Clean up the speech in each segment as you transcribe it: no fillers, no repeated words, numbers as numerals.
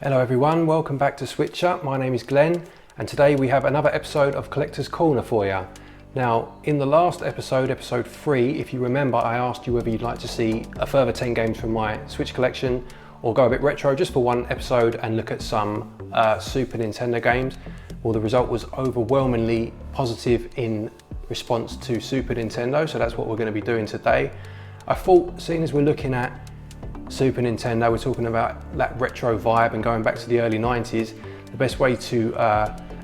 Hello everyone, welcome back to SwitchUp. My name is Glen and today we have another episode of Collector's Corner for you. Now in the last episode, episode 3, if you remember, I asked you whether you'd like to see a further 10 games from my Switch collection or go a bit retro just for one episode and look at some Super Nintendo games. Well, the result was overwhelmingly positive in response to Super Nintendo, so that's what we're going to be doing today. I thought, seeing as we're looking at Super Nintendo, we're talking about that retro vibe and going back to the early 90s, the best way to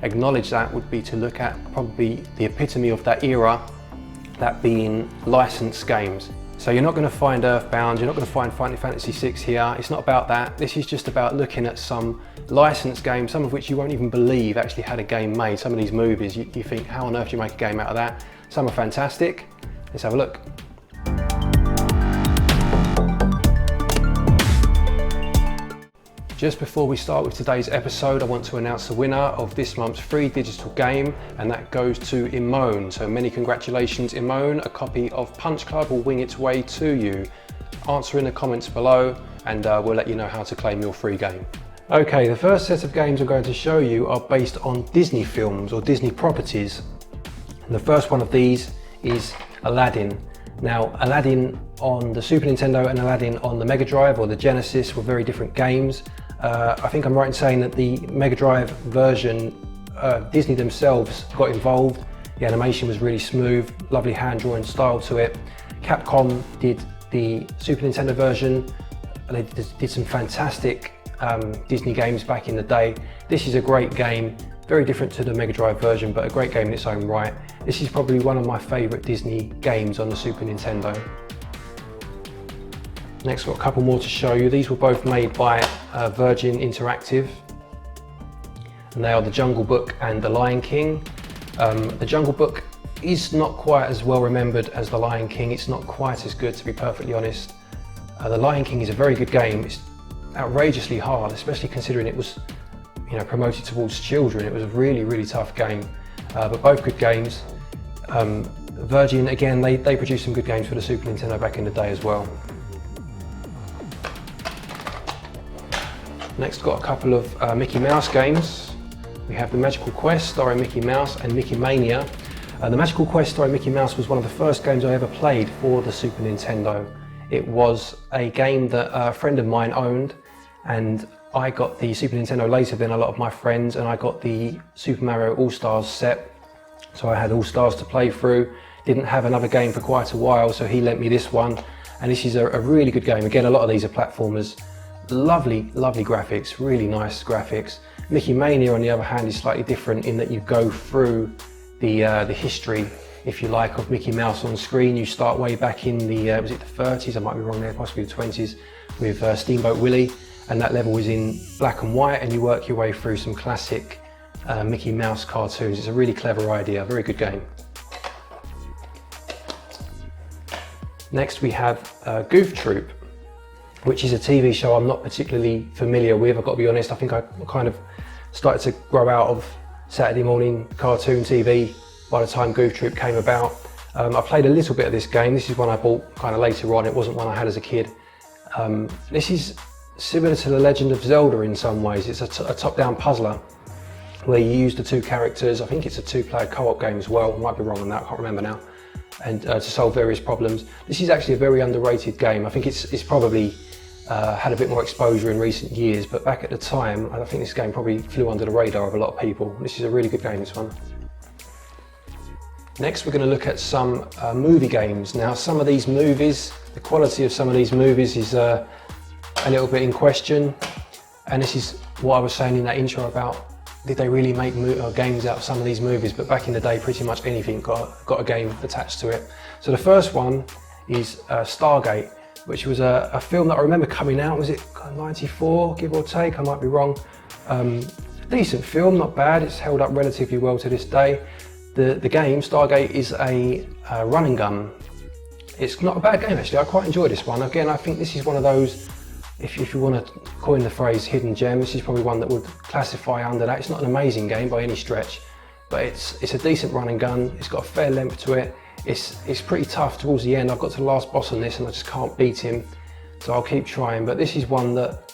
acknowledge that would be to look at probably the epitome of that era, that being licensed games. So you're not going to find Earthbound, you're not going to find Final Fantasy VI here, it's not about that. This is just about looking at some licensed games, some of which you won't even believe actually had a game made. Some of these movies, you think, how on earth do you make a game out of that? Some are fantastic. Let's have a look. Just before we start with today's episode, I want to announce the winner of this month's free digital game, and that goes to Imone. So many congratulations, Imone. A copy of Punch Club will wing its way to you. Answer in the comments below and we'll let you know how to claim your free game. Okay, the first set of games I'm going to show you are based on Disney films or Disney properties. And the first one of these is Aladdin. Now, Aladdin on the Super Nintendo and Aladdin on the Mega Drive or the Genesis were very different games. I think I'm right in saying that the Mega Drive version, Disney themselves got involved. The animation was really smooth, lovely hand-drawn style to it. Capcom did the Super Nintendo version. They did some fantastic Disney games back in the day. This is a great game, very different to the Mega Drive version, but a great game in its own right. This is probably one of my favourite Disney games on the Super Nintendo. Next, got a couple more to show you. These were both made by Virgin Interactive, and they are The Jungle Book and The Lion King. The Jungle Book is not quite as well remembered as The Lion King. It's not quite as good, to be perfectly honest. The Lion King is a very good game. It's outrageously hard, especially considering it was, promoted towards children. It was a really, really tough game, but both good games. Virgin, again, they produced some good games for the Super Nintendo back in the day as well. Next, got a couple of Mickey Mouse games. We have The Magical Quest starring Mickey Mouse and Mickey Mania. The Magical Quest starring Mickey Mouse was one of the first games I ever played for the Super Nintendo. It was a game that a friend of mine owned, and I got the Super Nintendo later than a lot of my friends, and I got the Super Mario All-Stars set. So I had All-Stars to play through. Didn't have another game for quite a while, so he lent me this one. And this is a really good game. Again, a lot of these are platformers. Lovely, lovely graphics, really nice graphics. Mickey Mania, on the other hand, is slightly different in that you go through the history, if you like, of Mickey Mouse on screen. You start way back in the, was it the 30s? I might be wrong there, possibly the 20s, with Steamboat Willie, and that level is in black and white, and you work your way through some classic Mickey Mouse cartoons. It's a really clever idea, very good game. Next we have Goof Troop, which is a TV show I'm not particularly familiar with, I've got to be honest. I think I kind of started to grow out of Saturday morning cartoon TV by the time Goof Troop came about. I played a little bit of this game. This is one I bought kind of later on. It wasn't one I had as a kid. This is similar to The Legend of Zelda in some ways. It's a top-down puzzler where you use the two characters. I think it's a two-player co-op game as well. I might be wrong on that, I can't remember now. And to solve various problems. This is actually a very underrated game. I think it's probably had a bit more exposure in recent years, but back at the time, I think this game probably flew under the radar of a lot of people. This is a really good game, this one. Next, we're going to look at some movie games. Now, some of these movies, the quality of some of these movies is a little bit in question, and this is what I was saying in that intro about, did they really make games out of some of these movies? But back in the day, pretty much anything got a game attached to it. So the first one is Stargate, which was a film that I remember coming out, was it 94, give or take? I might be wrong. Decent film, not bad. It's held up relatively well to this day. The game, Stargate, is a run and gun. It's not a bad game actually, I quite enjoy this one. Again, I think this is one of those, if you want to coin the phrase hidden gem, this is probably one that would classify under that. It's not an amazing game by any stretch, but it's a decent run and gun. It's got a fair length to it. It's pretty tough towards the end. I've got to the last boss on this and I just can't beat him, so I'll keep trying. But this is one that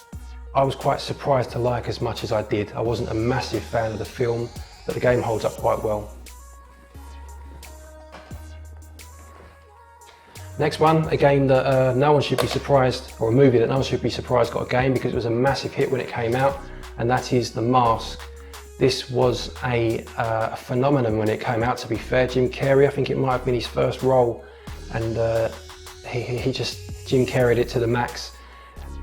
I was quite surprised to like as much as I did. I wasn't a massive fan of the film, but the game holds up quite well. Next one, a game that no one should be surprised, or a movie that no one should be surprised got a game because it was a massive hit when it came out, and that is The Mask. This was a phenomenon when it came out, to be fair. Jim Carrey, I think it might have been his first role, and Jim Carrey'd it to the max.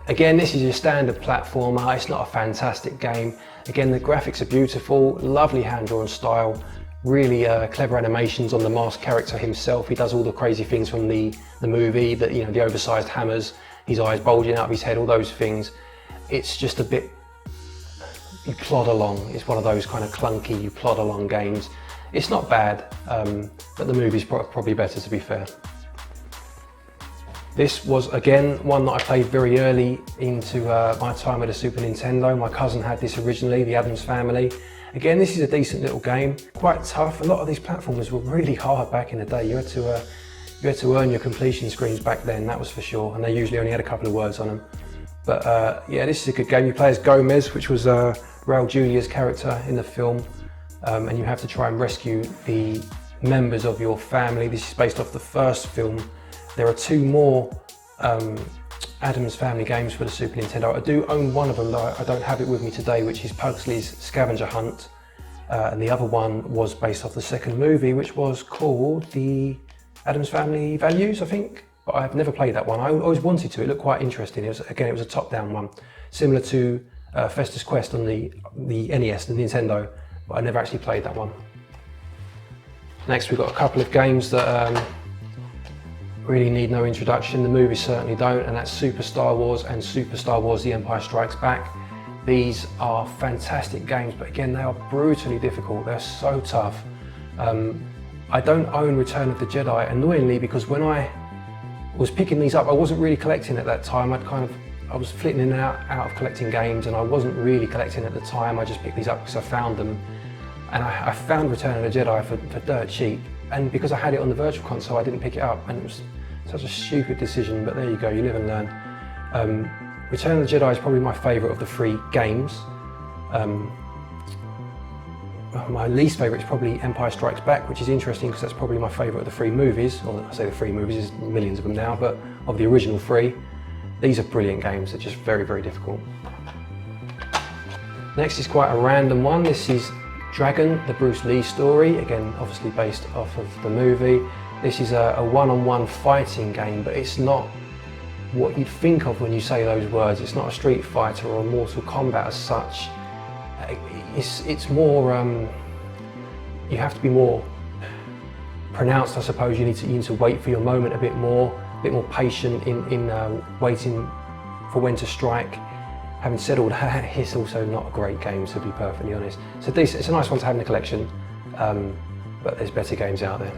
Again, this is your standard platformer. It's not a fantastic game. Again, the graphics are beautiful, lovely hand-drawn style, really clever animations on the Mask character himself. He does all the crazy things from the movie, that, you know, the oversized hammers, his eyes bulging out of his head, all those things. It's just a bit, you plod along. It's one of those kind of clunky, you plod along games. It's not bad, but the movie's probably better, to be fair. This was, again, one that I played very early into my time with the Super Nintendo. My cousin had this originally, the Addams Family. Again, this is a decent little game, quite tough. A lot of these platformers were really hard back in the day. You had to earn your completion screens back then, that was for sure, and they usually only had a couple of words on them. But yeah, this is a good game. You play as Gomez, which was Raul Julia's character in the film, and you have to try and rescue the members of your family. This is based off the first film. There are two more Addams Family games for the Super Nintendo. I do own one of them, though I don't have it with me today, which is Pugsley's Scavenger Hunt. And the other one was based off the second movie, which was called the Addams Family Values, I think. But I've never played that one. I always wanted to. It looked quite interesting. It was a top-down one, similar to Festus Quest on the NES, the Nintendo, but I never actually played that one. Next, we've got a couple of games that really need no introduction. The movies certainly don't, and that's Super Star Wars and Super Star Wars The Empire Strikes Back. These are fantastic games, but again, they are brutally difficult. They're so tough. I don't own Return of the Jedi, annoyingly, because when I was picking these up, I wasn't really collecting at that time. I was flitting in and out of collecting games, and I wasn't really collecting at the time. I just picked these up because I found them. And I found Return of the Jedi for dirt cheap. And because I had it on the Virtual Console, I didn't pick it up. And it was such a stupid decision, but there you go, you live and learn. Return of the Jedi is probably my favourite of the three games. My least favourite is probably Empire Strikes Back, which is interesting because that's probably my favourite of the three movies. Or I say the three movies, there's millions of them now, but of the original three, these are brilliant games. They're just very, very difficult. Next is quite a random one. This is Dragon, the Bruce Lee story, again obviously based off of the movie. This is a one-on-one fighting game, but it's not what you'd think of when you say those words. It's not a Street Fighter or a Mortal Kombat as such. It's more, you have to be more pronounced, I suppose. You need to wait for your moment a bit more patient in waiting for when to strike. Having said all that, it's also not a great game, to be perfectly honest. So it's a nice one to have in the collection, but there's better games out there.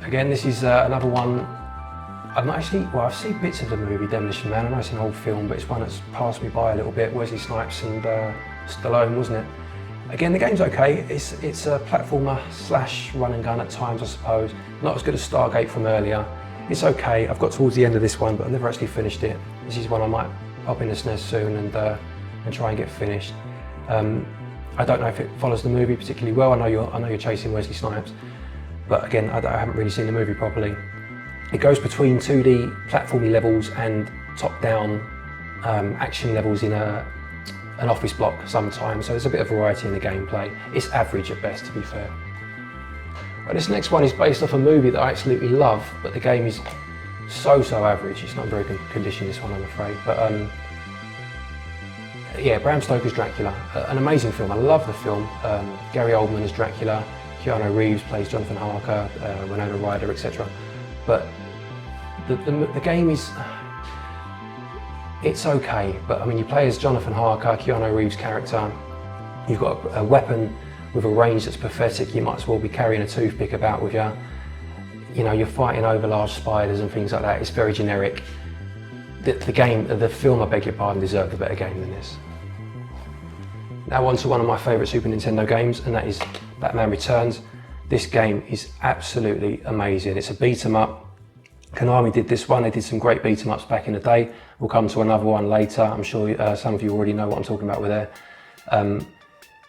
Again, this is another one. I've seen bits of the movie Demolition Man. I know it's an old film, but it's one that's passed me by a little bit. Wesley Snipes and Stallone, wasn't it? Again, the game's okay. It's a platformer / run and gun at times, I suppose. Not as good as Stargate from earlier. It's okay. I've got towards the end of this one, but I've never actually finished it. This is one I might pop in the SNES soon and try and get finished. I don't know if it follows the movie particularly well. I know you're chasing Wesley Snipes, but again, I haven't really seen the movie properly. It goes between 2D platformy levels and top-down action levels in an office block sometimes, so there's a bit of variety in the gameplay. It's average at best, to be fair. But this next one is based off a movie that I absolutely love, but the game is so average. It's not in very good condition, this one, I'm afraid. But yeah, Bram Stoker's Dracula, an amazing film. I love the film. Gary Oldman as Dracula, Keanu Reeves plays Jonathan Harker, Winona Ryder, etc. But the game is, it's okay, but I mean, you play as Jonathan Harker, Keanu Reeves' character. You've got a weapon with a range that's pathetic. You might as well be carrying a toothpick about with you. You know, you're fighting over large spiders and things like that. It's very generic. The film, I beg your pardon, deserved a better game than this. Now on to one of my favourite Super Nintendo games, and that is Batman Returns. This game is absolutely amazing. It's a beat 'em up. Konami did this one. They did some great beat 'em ups back in the day. We'll come to another one later. I'm sure some of you already know what I'm talking about with there.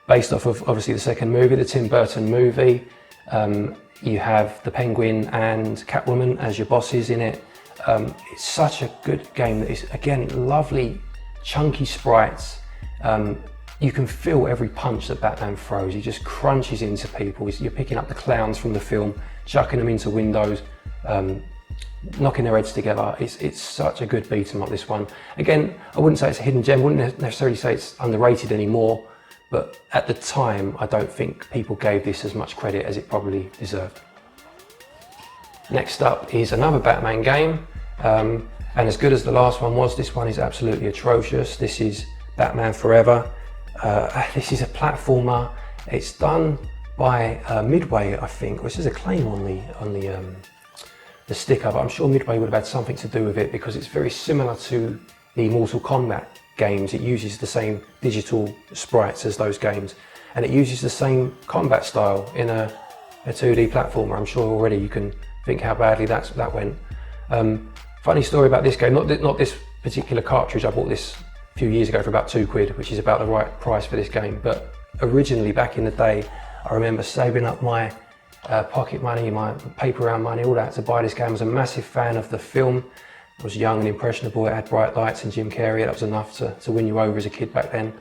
Based off of obviously the second movie, the Tim Burton movie. You have the Penguin and Catwoman as your bosses in it. It's such a good game that is, again, lovely, chunky sprites. You can feel every punch that Batman throws. He just crunches into people. You're picking up the clowns from the film, chucking them into windows, knocking their heads together. It's such a good beat 'em up, this one. Again, I wouldn't say it's a hidden gem, wouldn't necessarily say it's underrated anymore, but at the time, I don't think people gave this as much credit as it probably deserved. Next up is another Batman game, and as good as the last one was, this one is absolutely atrocious. This is Batman Forever. This is a platformer. It's done by Midway, I think, which is a claim on the sticker, but I'm sure Midway would have had something to do with it because it's very similar to the Mortal Kombat games. It uses the same digital sprites as those games, and it uses the same combat style in a 2D platformer. I'm sure already you can think how badly that went. Funny story about this game, not this particular cartridge. I bought this a few years ago for about £2, which is about the right price for this game, but originally back in the day, I remember saving up my pocket money, my paper round money, all that to buy this game. I was a massive fan of the film. I was young and impressionable. It had bright lights and Jim Carrey. That was enough to win you over as a kid back then.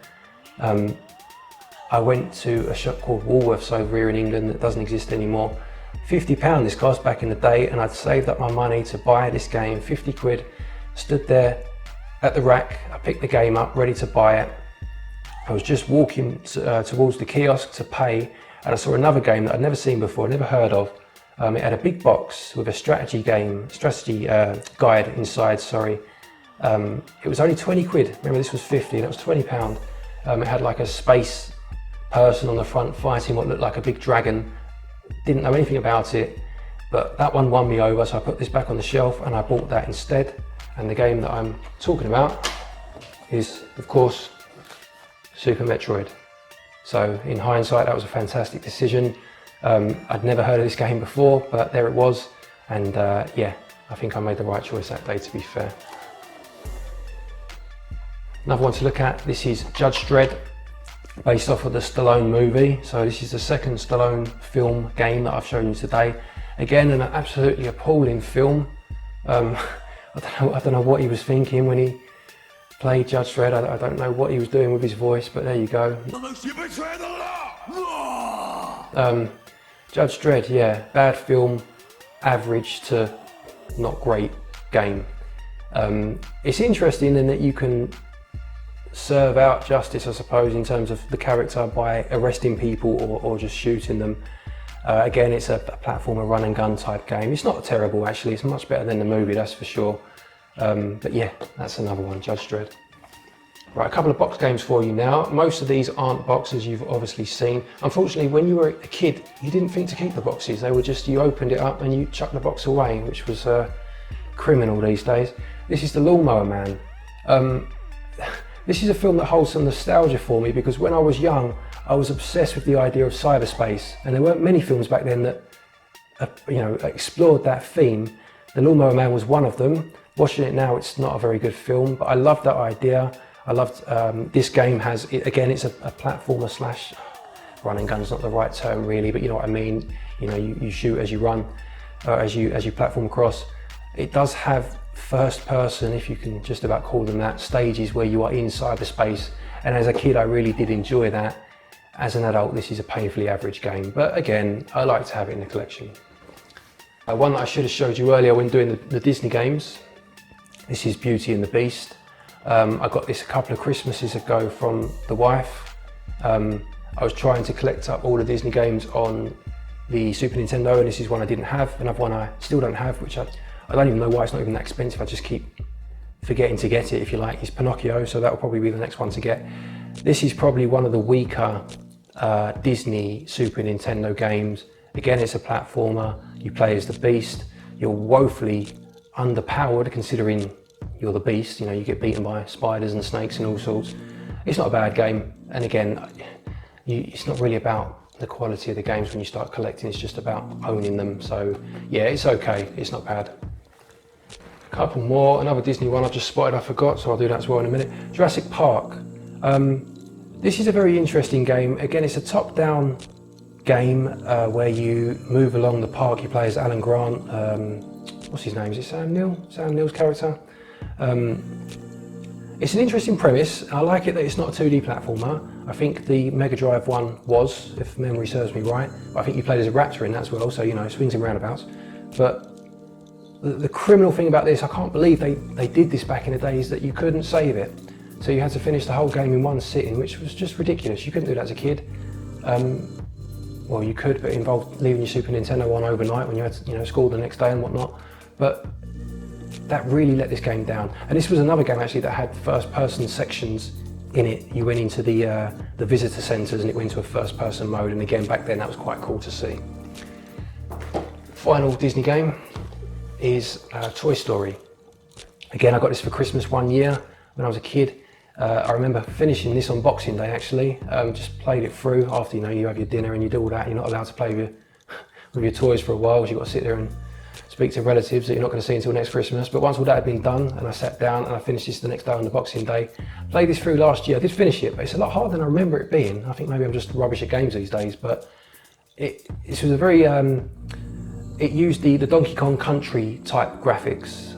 I went to a shop called Woolworths over here in England that doesn't exist anymore. £50 this cost back in the day, and I'd saved up my money to buy this game, 50 quid. Stood there at the rack, I picked the game up, ready to buy it. I was just walking towards the kiosk to pay, and I saw another game that I'd never seen before, never heard of. It had a big box with a strategy guide inside, sorry. It was only 20 quid, remember this was 50, and it was £20. It had like a space person on the front fighting what looked like a big dragon. Didn't know anything about it, but that one won me over, so I put this back on the shelf and I bought that instead. And the game that I'm talking about is, of course, Super Metroid. So in hindsight, that was a fantastic decision. I'd never heard of this game before, but there it was. And yeah, I think I made the right choice that day, to be fair. Another one to look at, this is Judge Dredd, based off of the Stallone movie. So this is the second Stallone film game that I've shown you today. Again, an absolutely appalling film. I don't know what he was thinking when he played Judge Dredd. I don't know what he was doing with his voice, but there you go. You betray the law! Judge Dredd, yeah, bad film, average to not great game. It's interesting in that you can serve out justice, I suppose, in terms of the character by arresting people or just shooting them. Again, it's a platformer run and gun type game. It's not terrible actually, it's much better than the movie, that's for sure. But yeah, that's another one, Judge Dredd. Right, a couple of box games for you now. Most of these aren't boxes you've obviously seen. Unfortunately, when you were a kid, you didn't think to keep the boxes. They were just, you opened it up and you chucked the box away, which was criminal these days. This is the Lawn Mower Man. This is a film that holds some nostalgia for me because when I was young, I was obsessed with the idea of cyberspace, and there weren't many films back then that explored that theme. The Lawn Mower Man was one of them. Watching it now, it's not a very good film, but I loved that idea. I loved this game has, again, it's a platformer slash run and gun's not the right term really, but you know what I mean. You know, you shoot as you run, as you platform across. It does have first person, if you can just about call them that, stages where you are in cyberspace, and as a kid I really did enjoy that. As an adult, this is a painfully average game, but again, I like to have it in the collection. One that I should have showed you earlier when doing the Disney games, this is Beauty and the Beast. I got this a couple of Christmases ago from the wife. I was trying to collect up all the Disney games on the Super Nintendo, and this is one I didn't have. Another one I still don't have, which I don't even know why it's not even that expensive. I just keep forgetting to get it, if you like. It's Pinocchio, so that will probably be the next one to get. This is probably one of the weaker Disney Super Nintendo games. Again, it's a platformer. You play as the Beast. You're woefully underpowered considering you're the Beast. You know, you get beaten by spiders and snakes and all sorts. It's not a bad game, and again, it's not really about the quality of the games when you start collecting. It's just about owning them. So yeah, it's okay. It's not bad. A Couple more, another Disney one I've just spotted I forgot, so I'll do that as well in a minute. Jurassic Park. This is a very interesting game. Again, it's a top-down game where you move along the park. You play as Alan Grant. What's his name? Is it Sam Neill? Sam Neill's character. It's an interesting premise. I like it that it's not a 2D platformer. I think the Mega Drive one was, if memory serves me right. I think you played as a raptor in that as well, so you know, swings and roundabouts. But the criminal thing about this, I can't believe they did this back in the days, that you couldn't save it. So you had to finish the whole game in one sitting, which was just ridiculous. You couldn't do that as a kid. Well, you could, but it involved leaving your Super Nintendo on overnight when you had, you know, school the next day and whatnot. But that really let this game down. And this was another game actually that had first-person sections in it. You went into the visitor centres and it went into a first-person mode. And again, back then that was quite cool to see. Final Disney game is Toy Story. Again, I got this for Christmas one year when I was a kid. I remember finishing this on Boxing Day actually. Just played it through after, you know, you have your dinner and you do all that. You're not allowed to play with your toys for a while, so you've got to sit there and speak to relatives that you're not going to see until next Christmas. But once all that had been done and I sat down and I finished this the next day on the Boxing Day, played this through last year. I did finish it, but it's a lot harder than I remember it being. I think maybe I'm just rubbish at games these days, but this was a very, it used the Donkey Kong Country type graphics,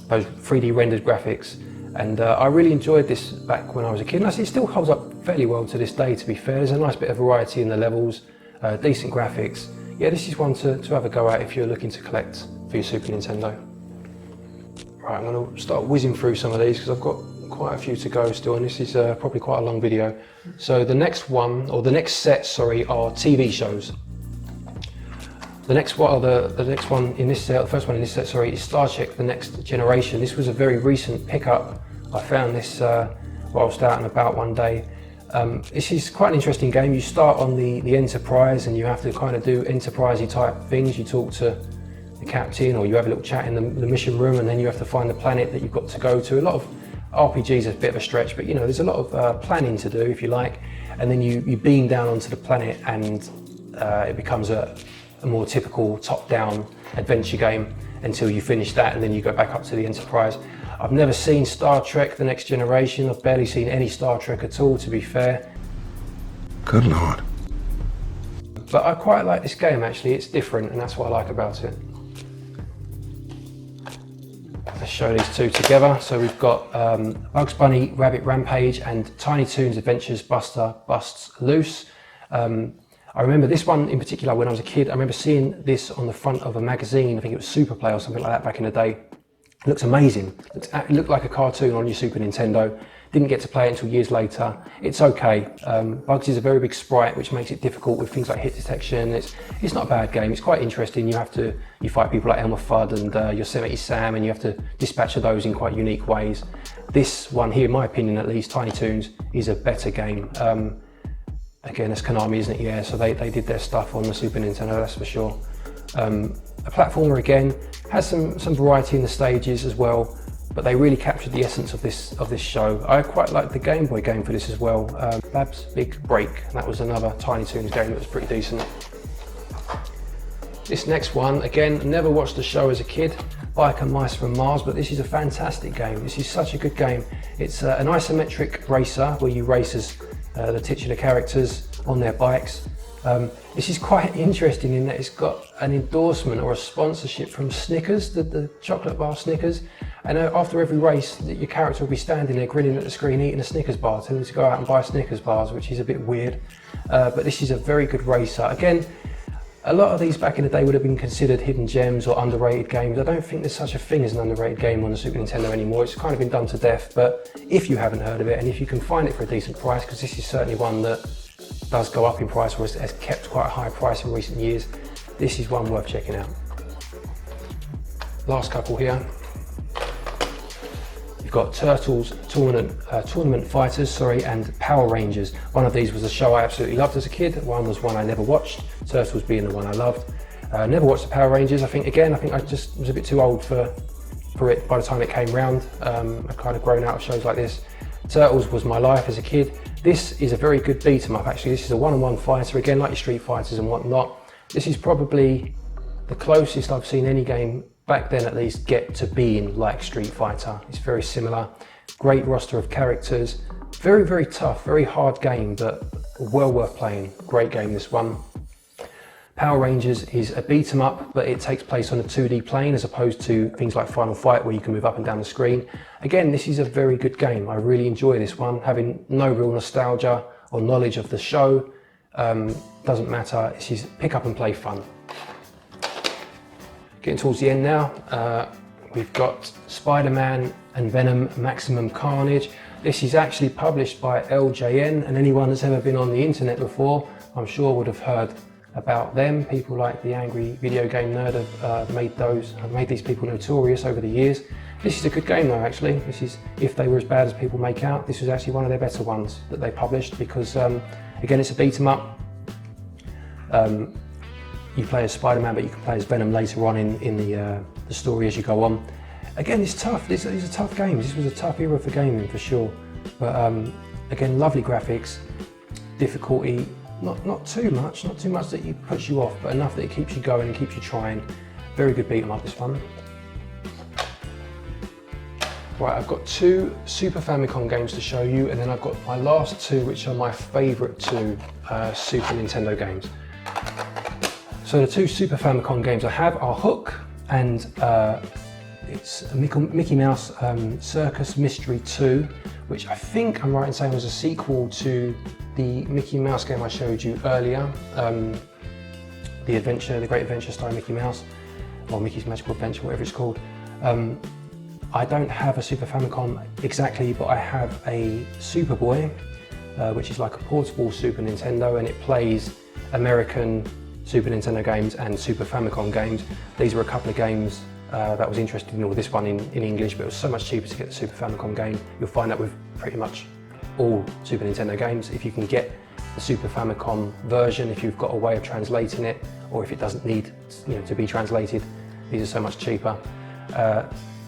those 3D rendered graphics. And I really enjoyed this back when I was a kid, and it still holds up fairly well to this day, to be fair. There's a nice bit of variety in the levels, decent graphics. Yeah, this is one to have a go at if you're looking to collect for your Super Nintendo. Right, I'm going to start whizzing through some of these because I've got quite a few to go still, and this is probably quite a long video. So the next one, or the next set, sorry, are TV shows. The next one, the next one in this set, the first one in this set, sorry, is Star Trek: The Next Generation. This was a very recent pickup. I found this whilst out and about one day. This is quite an interesting game. You start on the Enterprise and you have to kind of do Enterprise-y type things. You talk to the captain or you have a little chat in the mission room, and then you have to find the planet that you've got to go to. A lot of RPGs is a bit of a stretch, but you know, there's a lot of planning to do, if you like. And then you beam down onto the planet and it becomes a more typical top-down adventure game until you finish that, and then you go back up to the Enterprise. I've never seen Star Trek: The Next Generation. I've barely seen any Star Trek at all, to be fair. Good Lord. But I quite like this game actually. It's different, and that's what I like about it. Let's show these two together. So we've got Bugs Bunny Rabbit Rampage and Tiny Toons Adventures Buster Busts Loose. I remember this one in particular when I was a kid. I remember seeing this on the front of a magazine. I think it was Superplay or something like that back in the day. It looks amazing. It looked like a cartoon on your Super Nintendo. Didn't get to play it until years later. It's okay. Bugs is a very big sprite, which makes it difficult with things like hit detection. It's not a bad game. It's quite interesting. You fight people like Elmer Fudd and Yosemite Sam, and you have to dispatch of those in quite unique ways. This one here, in my opinion at least, Tiny Toons, is a better game. Again, it's Konami, isn't it? Yeah, so they did their stuff on the Super Nintendo, that's for sure. A platformer again, has some variety in the stages as well, but they really captured the essence of this show. I quite like the Game Boy game for this as well, Bab's Big Break. That was another Tiny Toons game that was pretty decent. This next one, again, never watched the show as a kid, Bike and Mice from Mars, but this is a fantastic game. This is such a good game. It's an isometric racer where you race as the titular characters on their bikes. This is quite interesting in that it's got an endorsement or a sponsorship from Snickers, the chocolate bar Snickers. And after every race, your character will be standing there grinning at the screen eating a Snickers bar, telling you to go out and buy Snickers bars, which is a bit weird. But this is a very good racer. Again, a lot of these back in the day would have been considered hidden gems or underrated games. I don't think there's such a thing as an underrated game on the Super Nintendo anymore. It's kind of been done to death, but if you haven't heard of it and if you can find it for a decent price, because this is certainly one that does go up in price or has kept quite a high price in recent years, this is one worth checking out. Last couple here. You've got Turtles Tournament Fighters, and Power Rangers. One of these was a show I absolutely loved as a kid. One was one I never watched, Turtles being the one I loved. Never watched the Power Rangers. I think I just was a bit too old for it by the time it came round. I'd kind of grown out of shows like this. Turtles was my life as a kid. This is a very good beat 'em up actually. This is a one-on-one fighter, again like your Street Fighters and whatnot. This is probably the closest I've seen any game back then at least, get to being like Street Fighter. It's very similar. Great roster of characters. Very, very tough, very hard game, but well worth playing. Great game, this one. Power Rangers is a beat 'em up, but it takes place on a 2D plane as opposed to things like Final Fight where you can move up and down the screen. Again, this is a very good game. I really enjoy this one. Having no real nostalgia or knowledge of the show, doesn't matter. It's just pick up and play fun. Getting towards the end now, we've got Spiderman and Venom Maximum Carnage. This is actually published by LJN, and anyone that's ever been on the internet before, I'm sure would have heard about them. People like the Angry Video Game Nerd have made these people notorious over the years. This is a good game though, actually. This is, if they were as bad as people make out, this was actually one of their better ones that they published because, again, it's a beat 'em up. You play as Spider-Man, but you can play as Venom later on in the story as you go on. Again, it's tough. These are tough games. This was a tough era for gaming for sure. But again, lovely graphics, difficulty, not too much that it puts you off, but enough that it keeps you going and keeps you trying. Very good beat 'em up, this one. Right, I've got 2 Super Famicom games to show you, and then I've got my last 2, which are my favourite 2 Super Nintendo games. So the 2 Super Famicom games I have are Hook and it's Mickey Mouse Circus Mystery 2, which I think I'm right in saying was a sequel to the Mickey Mouse game I showed you earlier, the Great Adventure starring Mickey Mouse, or Mickey's Magical Adventure, whatever it's called. I don't have a Super Famicom exactly, but I have a Super Boy, which is like a portable Super Nintendo, and it plays American Super Nintendo games and Super Famicom games. These were a couple of games that I was interested in, or this one in English, but it was so much cheaper to get the Super Famicom game. You'll find that with pretty much all Super Nintendo games. If you can get the Super Famicom version, if you've got a way of translating it, or if it doesn't need to be translated, these are so much cheaper.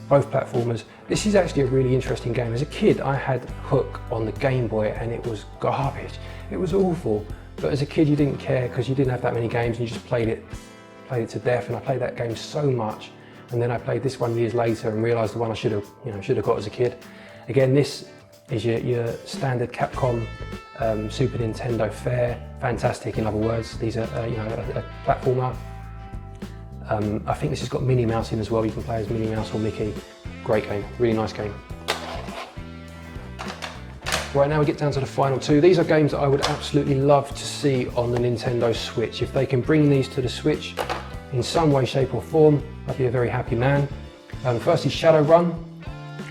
Both platformers. This is actually a really interesting game. As a kid, I had Hook on the Game Boy and it was garbage. It was awful. But as a kid, you didn't care because you didn't have that many games and you just played it to death. And I played that game so much. And then I played this one years later and realised the one I should have got as a kid. Again, this is your standard Capcom Super Nintendo fare. Fantastic, in other words. These are a platformer. I think this has got Minnie Mouse in as well. You can play as Minnie Mouse or Mickey. Great game, really nice game. Right, now we get down to the final 2. These are games that I would absolutely love to see on the Nintendo Switch. If they can bring these to the Switch in some way, shape or form, I'd be a very happy man. First is Shadowrun,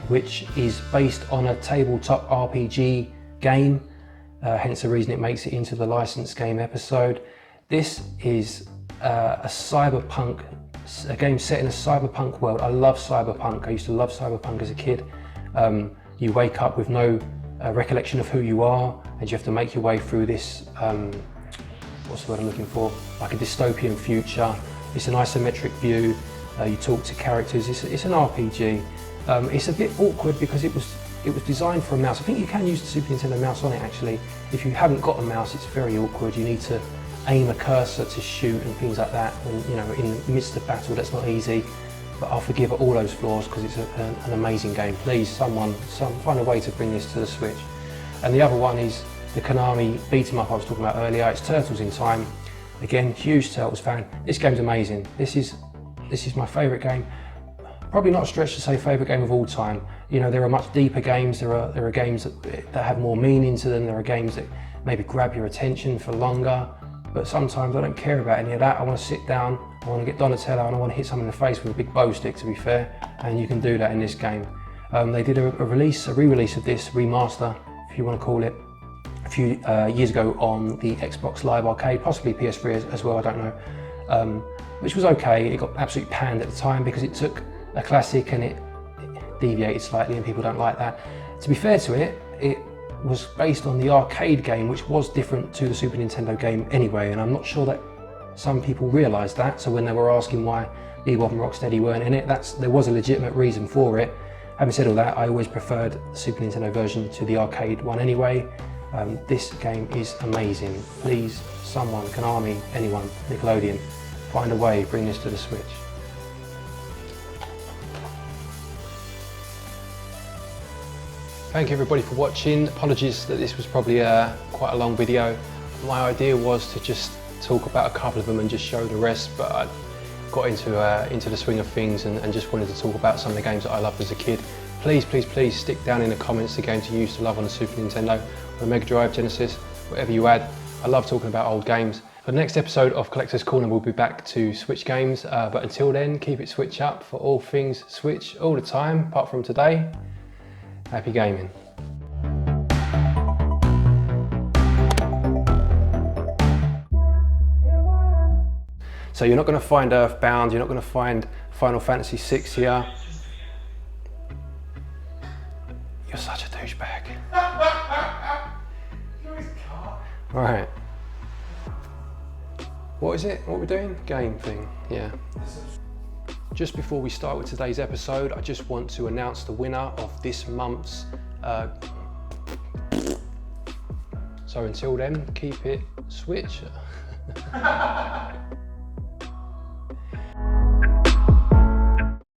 which is based on a tabletop RPG game, hence the reason it makes it into the licensed game episode. This is a game set in a cyberpunk world. I love cyberpunk. I used to love cyberpunk as a kid. You wake up with no recollection of who you are, and you have to make your way through this, what's the word I'm looking for? Like a dystopian future. It's an isometric view. You talk to characters. It's an RPG. It's a bit awkward because it was designed for a mouse. I think you can use the Super Nintendo mouse on it actually. If you haven't got a mouse, it's very awkward. You need to aim a cursor to shoot and things like that. And in the midst of battle, that's not easy. But I'll forgive all those flaws because it's an amazing game. Please, someone find a way to bring this to the Switch. And the other one is the Konami beat 'em up I was talking about earlier. It's Turtles in Time. Again, huge Turtles fan. This game's amazing. This is my favourite game. Probably not a stretch to say favourite game of all time. There are much deeper games. There are games that have more meaning to them. There are games that maybe grab your attention for longer. But sometimes I don't care about any of that. I want to sit down, I want to get Donatello, and I want to hit someone in the face with a big bow stick, to be fair. And you can do that in this game. They did a re-release of this, remaster, if you want to call it, a few years ago on the Xbox Live Arcade, possibly PS3 as well, I don't know. Which was okay. It got absolutely panned at the time because it took a classic and it deviated slightly, and people don't like that. To be fair to it, it was based on the arcade game, which was different to the Super Nintendo game anyway, and I'm not sure that some people realised that. So when they were asking why Bebop and Rocksteady weren't in it, there was a legitimate reason for it. Having said all that, I always preferred the Super Nintendo version to the arcade one anyway. This game is amazing. Please, someone, Konami, anyone, Nickelodeon, find a way, bring this to the Switch. Thank you everybody for watching. Apologies that this was probably quite a long video. My idea was to just talk about a couple of them and just show the rest, but I got into the swing of things and just wanted to talk about some of the games that I loved as a kid. Please, please, please stick down in the comments the games you used to love on the Super Nintendo, or the Mega Drive, Genesis, whatever you had. I love talking about old games. For the next episode of Collector's Corner, we'll be back to Switch games, but until then, keep it Switch up for all things Switch all the time, apart from today. Happy gaming. So you're not going to find Earthbound, you're not going to find Final Fantasy VI here. You're such a douchebag. Right. What is it? What are we doing? Game thing, yeah. Just before we start with today's episode, I just want to announce the winner of this month's... So until then, keep it Switch.